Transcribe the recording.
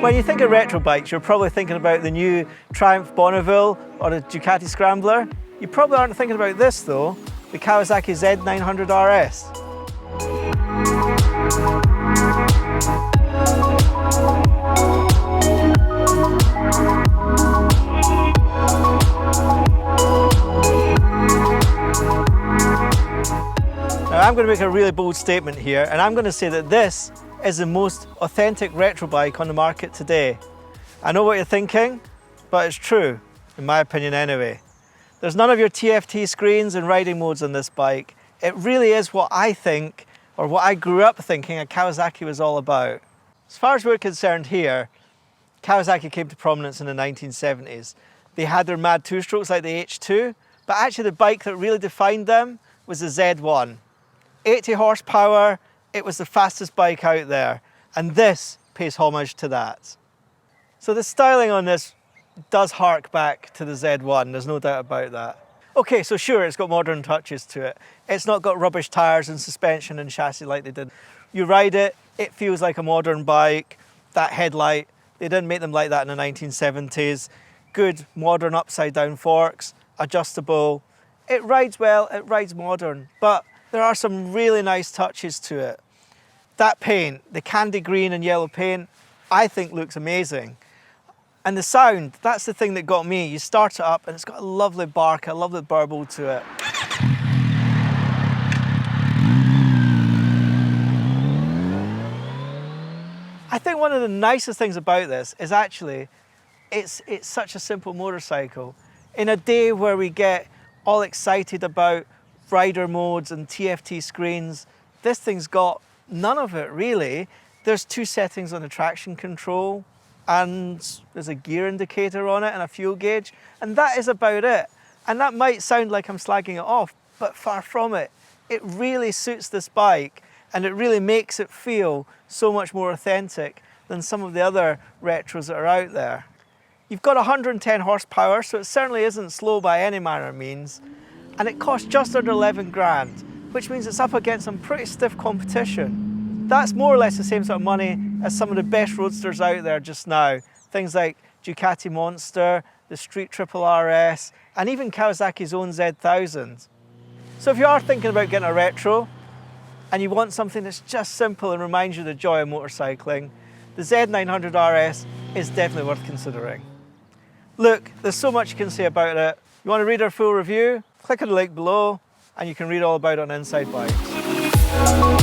When you think of retro bikes, you're probably thinking about the new Triumph Bonneville or the Ducati Scrambler. You probably aren't thinking about this though, the Kawasaki Z900RS. Now I'm going to make a really bold statement here, and I'm going to say that this is the most authentic retro bike on the market today. I know what you're thinking, but it's true, in my opinion anyway. There's none of your TFT screens and riding modes on this bike. It really is what I think, or what I grew up thinking a Kawasaki was all about. As far as we're concerned here, Kawasaki came to prominence in the 1970s. They had their mad two-strokes like the H2, but actually the bike that really defined them was the Z1. 80 horsepower, it was the fastest bike out there, and this pays homage to that. So the styling on this does hark back to the Z1, there's no doubt about that. Okay, so sure, it's got modern touches to it. It's not got rubbish tyres and suspension and chassis like they did. You ride it, it feels like a modern bike. That headlight, they didn't make them like that in the 1970s. Good modern upside down forks, adjustable. It rides well, it rides modern, but there are some really nice touches to it. That paint, the candy green and yellow paint, I think looks amazing. And the sound, that's the thing that got me. You start it up and it's got a lovely bark, a lovely burble to it. I think one of the nicest things about this is actually, it's such a simple motorcycle. In a day where we get all excited about rider modes and TFT screens, this thing's got none of it really. There's two settings on the traction control, and there's a gear indicator on it and a fuel gauge, and that is about it. And that might sound like I'm slagging it off, but far from it. It really suits this bike, and it really makes it feel so much more authentic than some of the other retros that are out there. You've got 110 horsepower, so it certainly isn't slow by any manner of means, and it costs just under 11 grand, which means it's up against some pretty stiff competition. That's more or less the same sort of money as some of the best roadsters out there just now. Things like Ducati Monster, the Street Triple RS, and even Kawasaki's own Z1000. So if you are thinking about getting a retro, and you want something that's just simple and reminds you of the joy of motorcycling, the Z900RS is definitely worth considering. Look, there's so much you can say about it. You want to read our full review? Click on the link below and you can read all about it on Insidebikes.